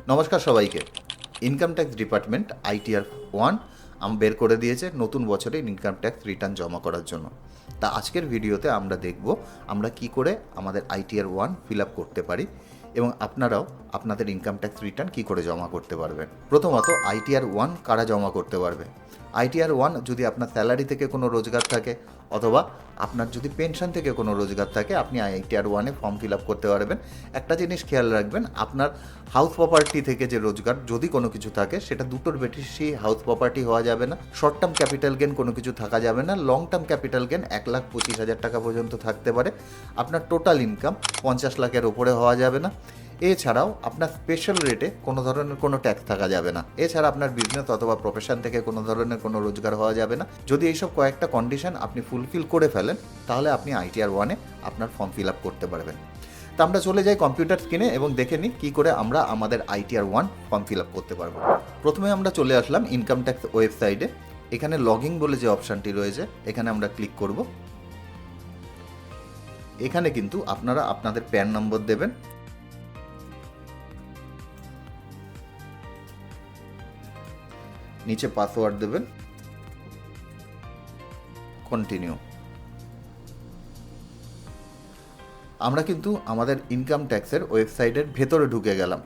নমস্কার সবাইকে। Income tax department ITR 1 বের করে দিয়েছে নতুন বছরে ইনকাম ট্যাক্স রিটার্ন জমা করার জন্য। তা আজকের ভিডিওতে আমরা দেখব আমরা কি করে আমাদের ITR 1 ফিল আপ করতে পারি এবং আপনারাও আপনাদের ইনকাম ট্যাক্স রিটার্ন কী করে জমা করতে পারবেন। প্রথমত ITR 1 কারা জমা করতে পারবে? ITR 1 যদি আপনার স্যালারি থেকে কোনো রোজগার থাকে অথবা আপনার যদি পেনশন থেকে কোনো রোজগার থাকে, আপনি ITR 1-এ ফর্ম ফিল আপ করতে পারবেন। একটা জিনিস খেয়াল রাখবেন, আপনার হাউস প্রপার্টি থেকে যে রোজগার যদি কোনো কিছু থাকে সেটা দুটোর বেশি হাউস প্রপার্টি হওয়া যাবে না, শর্ট টার্ম ক্যাপিটাল গেন কোনো কিছু থাকা যাবে না, লং টার্ম ক্যাপিটাল গেন 1,25,000 টাকা পর্যন্ত থাকতে পারে, আপনার টোটাল ইনকাম 50 লাখের ওপরে হওয়া যাবে না। এছাড়াও আপনার স্পেশাল রেটে কোনো ধরনের কোনো ট্যাক্স থাকা যাবে না। এছাড়া আপনার বিজনেস অথবা প্রফেশন থেকে কোনো ধরনের কোনো রোজগার হওয়া যাবে না। যদি এইসব কয়েকটা কন্ডিশন আপনি ফুলফিল করে ফেলেন তাহলে আপনি ITR 1-এ আপনার ফর্ম ফিল আপ করতে পারবেন। তা আমরা চলে যাই কম্পিউটার স্ক্রিনে এবং দেখে নিই কী করে আমরা আমাদের ITR 1 ফর্ম ফিল আপ করতে পারবো। প্রথমে আমরা চলে আসলাম ইনকাম ট্যাক্স ওয়েবসাইটে। এখানে লগইন বলে যে অপশানটি রয়েছে এখানে আমরা ক্লিক করব। এখানে কিন্তু আপনারা আপনাদের প্যান নম্বর দেবেন, নিচে পাসওয়ার্ড দেবেন, কন্টিনিউ। আমরা কিন্তু আমাদের ইনকাম ট্যাক্সের ওয়েবসাইটের ভেতরে ঢুকে গেলাম।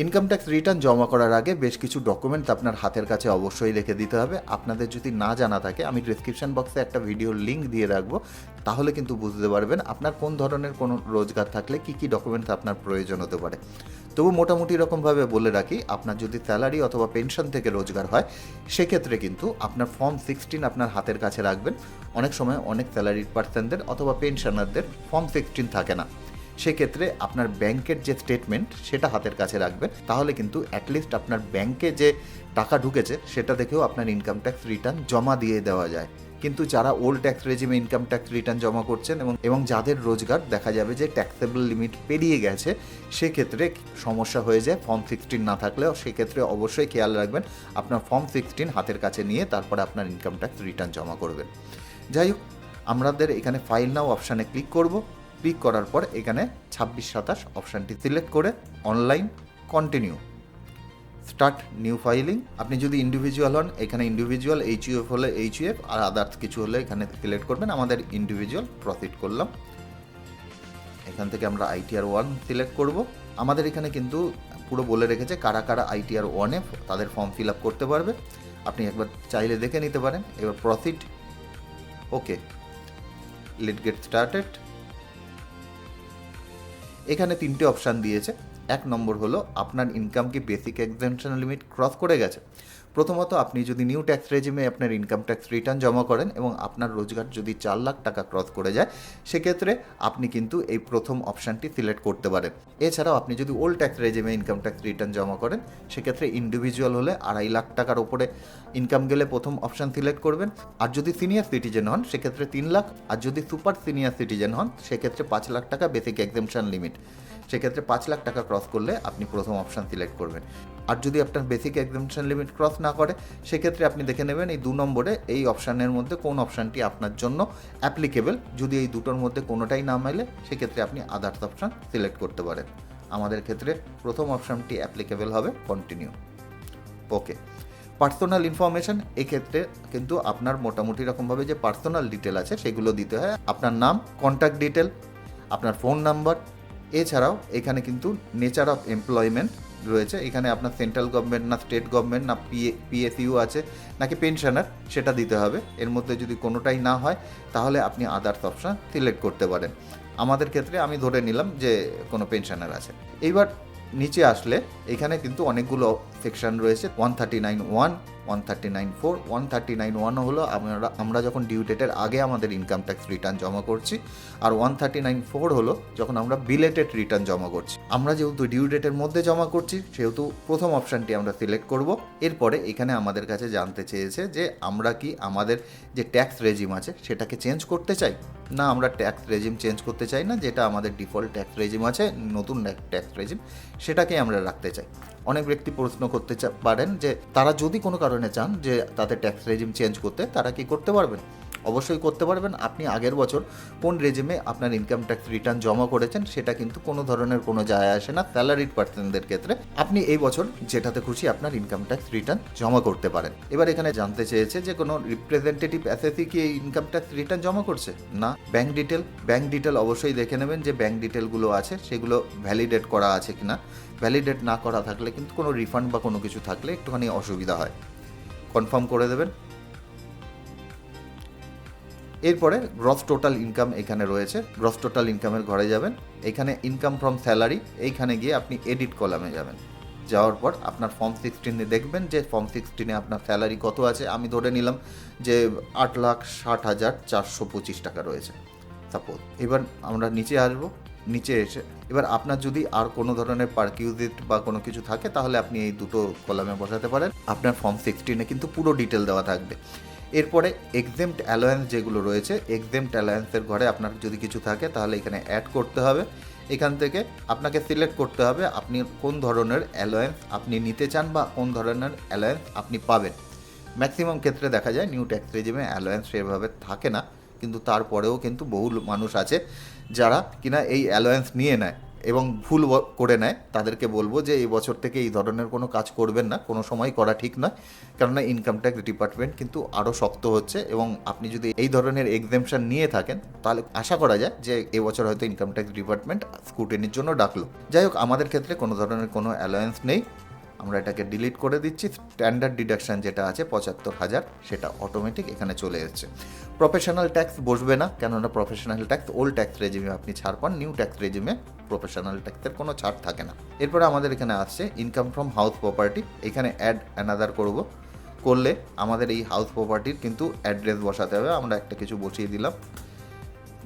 ইনকাম ট্যাক্স রিটার্ন জমা করার আগে বেশ কিছু ডকুমেন্ট আপনার হাতের কাছে অবশ্যই রেখে দিতে হবে। আপনাদের যদি না জানা থাকে আমি ডেসক্রিপশন বক্সে একটা ভিডিওর লিঙ্ক দিয়ে রাখবো, তাহলে কিন্তু বুঝতে পারবেন আপনার কোন ধরনের কোনো রোজগার থাকলে কী কী ডকুমেন্টস আপনার প্রয়োজন হতে পারে। তবু মোটামুটি রকমভাবে বলে রাখি, আপনার যদি স্যালারি অথবা পেনশন থেকে রোজগার হয় সেক্ষেত্রে কিন্তু আপনার ফর্ম 16 আপনার হাতের কাছে রাখবেন। অনেক সময় অনেক স্যালারিড পার্সনদের অথবা পেনশনারদের ফর্ম 16 থাকে না, সেক্ষেত্রে আপনার ব্যাংকের যে স্টেটমেন্ট সেটা হাতের কাছে রাখবেন। তাহলে কিন্তু অ্যাটলিস্ট আপনার ব্যাংকে যে টাকা ঢুকেছে সেটা দেখেও আপনার ইনকাম ট্যাক্স রিটার্ন জমা দিয়ে দেওয়া যায়। কিন্তু যারা ওল্ড ট্যাক্স রেজিমে ইনকাম ট্যাক্স রিটার্ন জমা করছেন এবং যাদের রোজগার দেখা যাবে যে ট্যাক্সেবল লিমিট পেরিয়ে গেছে, সেক্ষেত্রে সমস্যা হয়ে যায় ফর্ম 16 না থাকলেও। সেক্ষেত্রে অবশ্যই খেয়াল রাখবেন আপনার ফর্ম 16 হাতের কাছে নিয়ে তারপরে আপনার ইনকাম ট্যাক্স রিটার্ন জমা করবেন। যাই হোক, আমাদের এখানে ফাইল নাও অপশানে ক্লিক করব। ক্লিক করার পর এখানে 26-27 অপশানটি সিলেক্ট করে online, continue, start new filing. আপনি যদি ইন্ডিভিজুয়াল হন এখানে ইন্ডিভিজুয়াল, HUF হলে HUF, আর আদার্স কিছু হলে এখানে সিলেক্ট করবেন। আমাদের ইন্ডিভিজুয়াল প্রসিড করলাম। এখান থেকে আমরা ITR 1 সিলেক্ট করব। আমাদের এখানে কিন্তু পুরো বলে রেখেছে কারা কারা ITR 1-এ তাদের ফর্ম ফিল আপ করতে পারবে। আপনি একবার চাইলে দেখে নিতে পারেন। এবার প্রসিড, ওকে, লেট গেট স্টার্টেড। এখানে 3টে অপশান দিয়েছে। 1 নম্বর হলো আপনার ইনকাম কি বেসিক এক্সেম্পশন লিমিট ক্রস করে গেছে। প্রথমত আপনি যদি নিউ ট্যাক্স রেজিমে আপনার ইনকাম ট্যাক্স রিটার্ন জমা করেন এবং আপনার রোজগার যদি 4 লাখ টাকা ক্রস করে যায়, সেক্ষেত্রে আপনি কিন্তু এই প্রথম অপশানটি সিলেক্ট করতে পারেন। এছাড়াও আপনি যদি ওল্ড ট্যাক্স রেজিমে ইনকাম ট্যাক্স রিটার্ন জমা করেন সেক্ষেত্রে ইন্ডিভিজুয়াল হলে 2.5 লাখ টাকার ওপরে ইনকাম গেলে প্রথম অপশান সিলেক্ট করবেন। আর যদি সিনিয়র সিটিজেন হন সেক্ষেত্রে 3 লাখ, আর যদি সুপার সিনিয়র সিটিজেন হন সেক্ষেত্রে 5 লাখ টাকা বেসিক এক্সেম্পশন লিমিট। সেক্ষেত্রে 5 লাখ টাকা ক্রস করলে আপনি প্রথম অপশান সিলেক্ট করবেন। আর যদি আপনার বেসিক এক্সেম্পশন লিমিট ক্রস না করে সেক্ষেত্রে আপনি দেখে নেবেন এই 2 নম্বরে এই অপশানের মধ্যে কোন অপশানটি আপনার জন্য অ্যাপ্লিকেবল। যদি এই দুটোর মধ্যে কোনোটাই না মেলে সেক্ষেত্রে আপনি আদার্স অপশান সিলেক্ট করতে পারেন। আমাদের ক্ষেত্রে প্রথম অপশানটি অ্যাপ্লিকেবল হবে, কন্টিনিউ, ওকে। পার্সোনাল ইনফরমেশান, এক্ষেত্রে কিন্তু আপনার মোটামুটি রকমভাবে যে পার্সোনাল ডিটেল আছে সেগুলো দিতে হয়। আপনার নাম, কন্ট্যাক্ট ডিটেল, আপনার ফোন নাম্বার। এছাড়াও এখানে কিন্তু নেচার অফ এমপ্লয়মেন্ট রয়েছে। এখানে আপনার সেন্ট্রাল গভর্নমেন্ট না স্টেট গভর্নমেন্ট না PSU আছে নাকি পেনশনার সেটা দিতে হবে। এর মধ্যে যদি কোনোটাই না হয় তাহলে আপনি আদার্স অপশান সিলেক্ট করতে পারেন। আমাদের ক্ষেত্রে আমি ধরে নিলাম যে কোনো পেনশনার আছে। এইবার নিচে আসলে এখানে কিন্তু অনেকগুলো সেকশন রয়েছে। 139(1), 139(4). 139(1) হলো আমরা যখন ডিউ ডেটের আগে আমাদের ইনকাম ট্যাক্স রিটার্ন জমা করছি, আর 139(4) হলো যখন আমরা বিলেটেড রিটার্ন জমা করছি। আমরা যেহেতু ডিউ ডেটের মধ্যে জমা করছি সেহেতু প্রথম অপশানটি আমরা সিলেক্ট করব। এরপরে এখানে আমাদের কাছে জানতে চেয়েছে যে আমরা কি আমাদের যে ট্যাক্স রেজিম আছে সেটাকে চেঞ্জ করতে চাই, না আমরা ট্যাক্স রেজিম চেঞ্জ করতে চাই না, যেটা আমাদের ডিফল্ট ট্যাক্স রেজিম আছে, নতুন ট্যাক্স রেজিম সেটাকেই আমরা রাখতে চাই। অনেক ব্যক্তি প্রশ্ন করতে পারেন যে তারা যদি কোনো কারণে চান যে তাদের ট্যাক্স রেজিম চেঞ্জ করতে, তারা কি করতে পারবেন? অবশ্যই করতে পারবেন। আপনি আগের বছর কোন রেজিমে আপনার ইনকাম ট্যাক্স রিটার্ন জমা করেছেন সেটা কিন্তু কোনো ধরনের কোনো যায় আসে না স্যালারিড পার্সনদের ক্ষেত্রে। আপনি এই বছর যেটাতে খুশি আপনার ইনকাম ট্যাক্স রিটার্ন জমা করতে পারেন। এবার এখানে জানতে চেয়েছে যে কোনো রিপ্রেজেন্টেটিভ অ্যাসেসি কি এই ইনকাম ট্যাক্স রিটার্ন জমা করছে? না। ব্যাংক ডিটেল অবশ্যই দেখে নেবেন যে ব্যাংক ডিটেলগুলো আছে সেগুলো ভ্যালিডেট করা আছে কিনা। ভ্যালিডেট না করা থাকলে কিন্তু কোনো রিফান্ড বা কোনো কিছু থাকলে একটুখানি অসুবিধা হয়, কনফার্ম করে দেবেন। এরপরে গ্রস টোটাল ইনকাম এখানে রয়েছে, গ্রস টোটাল ইনকামের ঘরে যাবেন, এখানে ইনকাম ফ্রম স্যালারি, এইখানে গিয়ে আপনি এডিট কলামে যাবেন। যাওয়ার পর আপনার ফর্ম 16-এ দেখবেন যে ফর্ম 16-এ আপনার স্যালারি কত আছে। আমি ধরে নিলাম যে 8,60,425 টাকা রয়েছে সাপোজ। এবার আমরা নিচে আসবো, নিচে এসে এবার আপনার যদি আর কোনো ধরনের পারকিউজিট বা কোনো কিছু থাকে তাহলে আপনি এই দুটো কলামে বসাতে পারেন। আপনার ফর্ম 16-এ কিন্তু পুরো ডিটেল দেওয়া থাকবে। এরপরে এক্সেমড অ্যালায়েন্স যেগুলো রয়েছে, এক্সেমড অ্যালায়েন্সের ঘরে আপনার যদি কিছু থাকে তাহলে এখানে অ্যাড করতে হবে। এখান থেকে আপনাকে সিলেক্ট করতে হবে আপনি কোন ধরনের অ্যালায়েন্স আপনি নিতে চান বা কোন ধরনের অ্যালায়েন্স আপনি পাবেন। ম্যাক্সিমাম ক্ষেত্রে দেখা যায় নিউ ট্যাক্স রেজিমে অ্যালায়েন্স সেভাবে থাকে না, কিন্তু তারপরেও কিন্তু বহু মানুষ আছে যারা কিনা এই অ্যালায়েন্স নিয়ে নেয় এবং ভুল করে নেয়। তাদেরকে বলবো যে এই বছর থেকে এই ধরনের কোনো কাজ করবেন না, কোনো সময় করা ঠিক নয়। কেননা ইনকাম ট্যাক্স ডিপার্টমেন্ট কিন্তু আরও শক্ত হচ্ছে এবং আপনি যদি এই ধরনের এক্সামশন নিয়ে থাকেন তাহলে আশা করা যায় যে এবছর হয়তো ইনকাম ট্যাক্স ডিপার্টমেন্ট স্ক্রুটিনির জন্য ডাকলো। যাই হোক, আমাদের ক্ষেত্রে কোনো ধরনের কোনো অ্যালায়েন্স নেই, আমরা এটাকে ডিলিট করে দিচ্ছি। স্ট্যান্ডার্ড ডিডাকশান যেটা আছে 75,000 সেটা অটোমেটিক এখানে চলে এসেছে। প্রফেশনাল ট্যাক্স বসবে না, কেননা প্রফেশনাল ট্যাক্স ওল্ড ট্যাক্স রেজিমে আপনি ছাড় পান, নিউ ট্যাক্স রেজিমে প্রফেশনাল ট্যাক্সের কোনো ছাড় থাকে না। এরপরে আমাদের এখানে আসছে ইনকাম ফ্রম হাউস প্রপার্টি, এখানে অ্যাড অ্যানাদার করব। করলে আমাদের এই হাউস প্রপার্টির কিন্তু অ্যাড্রেস বসাতে হবে। আমরা একটা কিছু বসিয়ে দিলাম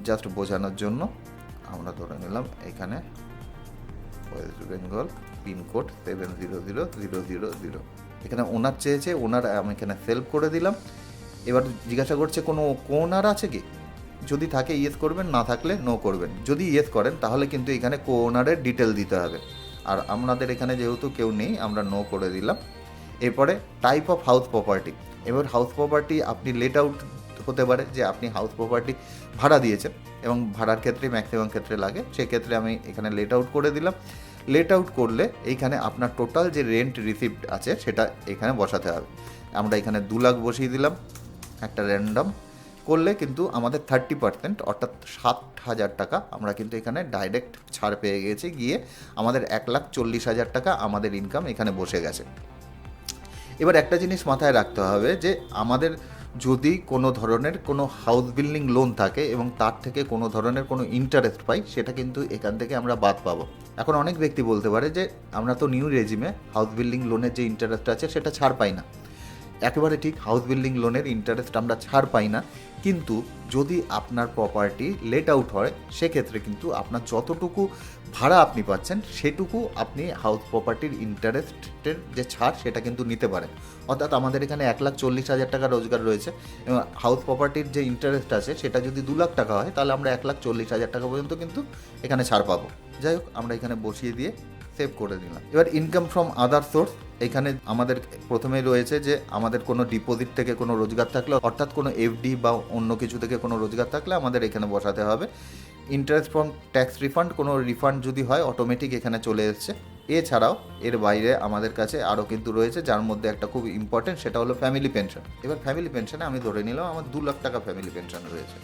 জাস্ট বোঝানোর জন্য। আমরা ধরে নিলাম এখানে ওয়েস্ট বেঙ্গল, পিনকোড 700000। এখানে ওনার চেয়েছে, ওনার আমি এখানে সেলফ করে দিলাম। এবার জিজ্ঞাসা করছে কোনো কোনার আছে কি, যদি থাকে ইয়েস করবেন, না থাকলে নো করবেন। যদি ইয়েস করেন তাহলে কিন্তু এখানে কোনারের ডিটেল দিতে হবে, আর আমাদের এখানে যেহেতু কেউ নেই আমরা নো করে দিলাম। এরপরে টাইপ অফ হাউস প্রপার্টি, এবার হাউস প্রপার্টি আপনি লেট আউট হতে পারে যে আপনি হাউস প্রপার্টি ভাড়া দিয়েছেন এবং ভাড়ার ক্ষেত্রে ম্যাক্সিমাম ক্ষেত্রে লাগে, সেক্ষেত্রে আমি এখানে লেট আউট করে দিলাম। লেট আউট করলে এইখানে আপনার টোটাল যে রেন্ট রিসিপ্ট আছে সেটা এখানে বসাতে হবে। আমরা এখানে 2 লাখ বসিয়ে দিলাম একটা র্যান্ডম। করলে কিন্তু আমাদের 30% অর্থাৎ 60,000 টাকা আমরা কিন্তু এখানে ডাইরেক্ট ছাড় পেয়ে গেছি, গিয়ে আমাদের 1,40,000 টাকা আমাদের ইনকাম এখানে বসে গেছে। এবার একটা জিনিস মাথায় রাখতে হবে যে আমাদের যদি কোনো ধরনের কোনো হাউস বিল্ডিং লোন থাকে এবং তার থেকে কোনো ধরনের কোনো ইন্টারেস্ট পাই, সেটা কিন্তু এখান থেকে আমরা বাদ পাবো। এখন অনেক ব্যক্তি বলতে পারে যে আমরা তো নিউ রেজিমে হাউস বিল্ডিং লোনের যে ইন্টারেস্ট আছে সেটা ছাড় পাই না। একেবারে ঠিক, হাউস বিল্ডিং লোনের ইন্টারেস্ট আমরা ছাড় পাই না, কিন্তু যদি আপনার প্রপার্টি লেট আউট হয় সেক্ষেত্রে কিন্তু আপনার যতটুকু ভাড়া আপনি পাচ্ছেন সেটুকু আপনি হাউস প্রপার্টির ইন্টারেস্টের যে ছাড় সেটা কিন্তু নিতে পারেন। অর্থাৎ আমাদের এখানে 1,40,000 টাকা রোজগার রয়েছে এবং হাউস প্রপার্টির যে ইন্টারেস্ট আছে সেটা যদি 2 লাখ টাকা হয় তাহলে আমরা 1,40,000 টাকা পর্যন্ত কিন্তু এখানে ছাড় পাবো। যাই হোক, আমরা এখানে বসিয়ে দিয়ে সেভ করে দিলাম। এবার ইনকাম ফ্রম আদার সোর্স, এখানে আমাদের প্রথমেই রয়েছে যে আমাদের কোনো ডিপোজিট থেকে কোনো রোজগার থাকলে, অর্থাৎ কোনো এফডি বা অন্য কিছু থেকে কোনো রোজগার থাকলে আমাদের এখানে বসাতে হবে। ইন্টারেস্ট ফ্রম ট্যাক্স রিফান্ড, কোনো রিফান্ড যদি হয় অটোমেটিক এখানে চলে এসছে। এছাড়াও এর বাইরে আমাদের কাছে আরও কিন্তু রয়েছে, যার মধ্যে একটা খুব ইম্পর্টেন্ট, সেটা হলো ফ্যামিলি পেনশন। এবার ফ্যামিলি পেনশনে আমি ধরে নিলাম আমার 2 লাখ টাকা ফ্যামিলি পেনশন রয়েছে।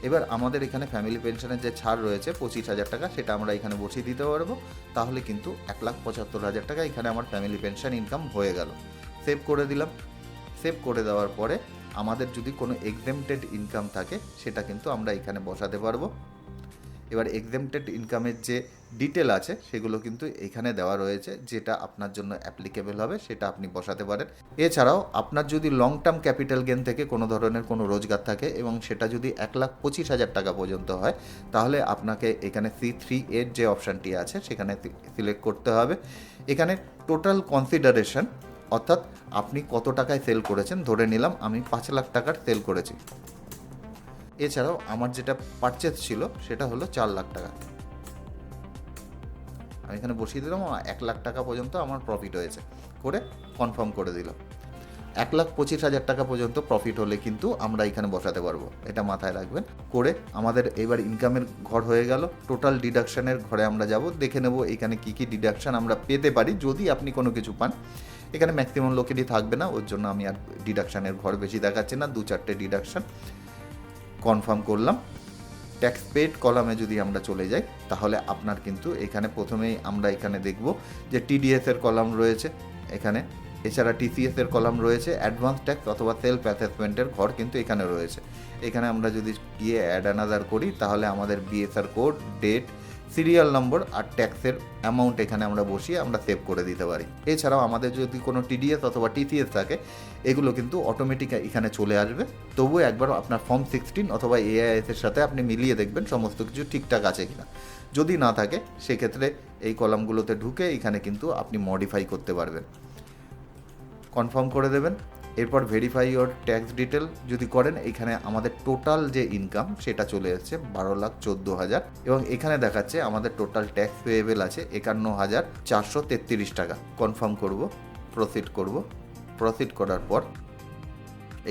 এবার আমাদের এখানে ফ্যামিলি পেনশনের যে ছাড় রয়েছে 25,000 টাকা, সেটা আমরা এখানে বসিয়ে দিতে পারবো। তাহলে কিন্তু 1,75,000 টাকা এখানে আমার ফ্যামিলি পেনশন ইনকাম হয়ে গেল। সেভ করে দিলাম। সেভ করে দেওয়ার পরে আমাদের যদি কোনো এক্সেমটেড ইনকাম থাকে সেটা কিন্তু আমরা এখানে বসাতে পারবো। এবার এক্সেমটেড ইনকামের যে ডিটেল আছে সেগুলো কিন্তু এখানে দেওয়া রয়েছে, যেটা আপনার জন্য অ্যাপ্লিকেবল হবে সেটা আপনি বসাতে পারেন। এছাড়াও আপনার যদি লং টার্ম ক্যাপিটাল গেন থেকে কোনো ধরনের কোনো রোজগার থাকে এবং সেটা যদি 1,25,000 টাকা পর্যন্ত হয় তাহলে আপনাকে এখানে C3 যে অপশানটি আছে সেখানে সিলেক্ট করতে হবে। এখানে টোটাল কনসিডারেশন, অর্থাৎ আপনি কত টাকায় সেল করেছেন, ধরে নিলাম আমি 5 লাখ টাকার সেল করেছি। এছাড়াও আমার যেটা পারচেজ ছিল সেটা হলো 4 লাখ টাকা, আমি এখানে বসিয়ে দিলাম 1 লাখ টাকা পর্যন্ত আমার প্রফিট হয়েছে, করে কনফার্ম করে দিলাম। 1,25,000 টাকা পর্যন্ত প্রফিট হলে কিন্তু আমরা এখানে বসাতে পারবো, এটা মাথায় রাখবেন। করে আমাদের এবার ইনকামের ঘর হয়ে গেল। টোটাল ডিডাকশানের ঘরে আমরা যাব, দেখে নেব এখানে কী কী ডিডাকশান আমরা পেতে পারি যদি আপনি কোনো কিছু পান। এখানে ম্যাক্সিমাম লোকেরই থাকবে না, ওর জন্য আমি আর ডিডাকশানের ঘর বেশি দেখাচ্ছি না, 2-4টে ডিডাকশান কনফার্ম করলাম। ট্যাক্স পেড কলামে যদি আমরা চলে যাই তাহলে আপনার কিন্তু এখানে প্রথমেই আমরা এখানে দেখব যে টিডিএসের কলাম রয়েছে এখানে, এছাড়া টিসিএসের কলাম রয়েছে, অ্যাডভান্স ট্যাক্স অথবা সেলফ অ্যাসেসমেন্টের ঘর কিন্তু এখানে রয়েছে। এখানে আমরা যদি গিয়ে অ্যাড অ্যানাদার করি তাহলে আমাদের BSR code, date, serial number আর ট্যাক্সের অ্যামাউন্ট এখানে আমরা বসিয়ে আমরা সেভ করে দিতে পারি। এছাড়াও আমাদের যদি কোনো টিডিএস অথবা টিসিএস থাকে এগুলো কিন্তু অটোমেটিক এখানে চলে আসবে। তবুও একবার আপনার ফর্ম 16 অথবা এআইএসের সাথে আপনি মিলিয়ে দেখবেন সমস্ত কিছু ঠিকঠাক আছে কিনা। যদি না থাকে সেক্ষেত্রে এই কলামগুলোতে ঢুকে এখানে কিন্তু আপনি মডিফাই করতে পারবেন। কনফার্ম করে দেবেন। এরপর ভেরিফাই ওর ট্যাক্স ডিটেল যদি করেন এখানে আমাদের টোটাল যে ইনকাম সেটা চলে এসেছে 12,14,000 এবং এখানে দেখাচ্ছে আমাদের টোটাল ট্যাক্স পেয়েবেল আছে 51,433 টাকা। কনফার্ম করব, প্রসিড করব। প্রসিড করার পর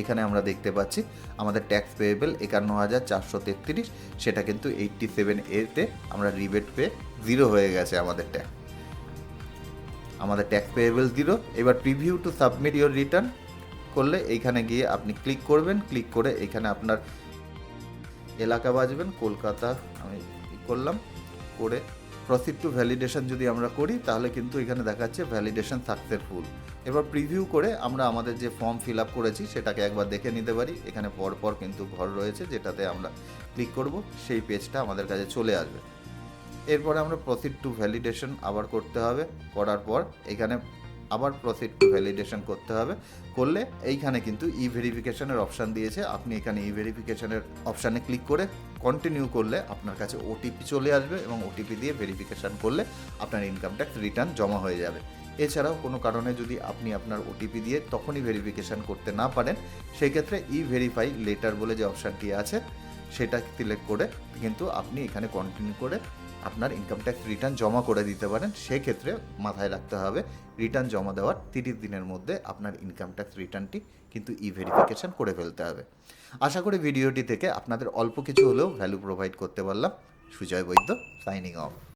এখানে আমরা দেখতে পাচ্ছি আমাদের ট্যাক্স পেয়েবেল 51,433, সেটা কিন্তু 87A-তে আমরা রিবেট পেয়ে 0 হয়ে গেছে আমাদের ট্যাক্স। আমাদের ট্যাক্স পেয়েবেল 0। এবার preview to submit your return করলে এইখানে গিয়ে আপনি ক্লিক করবেন। ক্লিক করে এখানে আপনার এলাকা বাজবেন, কলকাতা আমি করলাম। করে প্রসিড টু ভ্যালিডেশন যদি আমরা করি তাহলে কিন্তু এখানে দেখাচ্ছে ভ্যালিডেশন সাকসেসফুল। এবার প্রিভিউ করে আমরা আমাদের যে ফর্ম ফিল আপ করেছি সেটাকে একবার দেখে নিতে পারি। এখানে পরপর কিন্তু ঘর রয়েছে যেটাতে আমরা ক্লিক করব, সেই পেজটা আমাদের কাছে চলে আসবে। এরপরে আমরা প্রসিড টু ভ্যালিডেশন আবার করতে হবে। করার পর এখানে আবার প্রসিড টু ভ্যালিডেশন করতে হবে। করলে এইখানে কিন্তু ই ভেরিফিকেশনের অপশান দিয়েছে, আপনি এখানে ই ভেরিফিকেশনের অপশানে ক্লিক করে কন্টিনিউ করলে আপনার কাছে ওটিপি চলে আসবে এবং ওটিপি দিয়ে ভেরিফিকেশান করলে আপনার ইনকাম ট্যাক্স রিটার্ন জমা হয়ে যাবে। এছাড়াও কোনো কারণে যদি আপনি আপনার ওটিপি দিয়ে তখনই ভেরিফিকেশান করতে না পারেন সেক্ষেত্রে ই ভেরিফাই লেটার বলে যে অপশানটি আছে সেটা সিলেক্ট করে কিন্তু আপনি এখানে কন্টিনিউ করে আপনার ইনকাম ট্যাক্স রিটার্ন জমা করে দিতে পারেন। সেক্ষেত্রে মাথায় রাখতে হবে রিটার্ন জমা দেওয়ার 30 দিনের মধ্যে আপনার ইনকাম ট্যাক্স রিটার্নটি কিন্তু ই ভেরিফিকেশান করে ফেলতে হবে। আশা করি ভিডিওটি থেকে আপনাদের অল্প কিছু হলেও ভ্যালু প্রোভাইড করতে পারলাম। সুজয় বৈদ্য, সাইনিং অফ।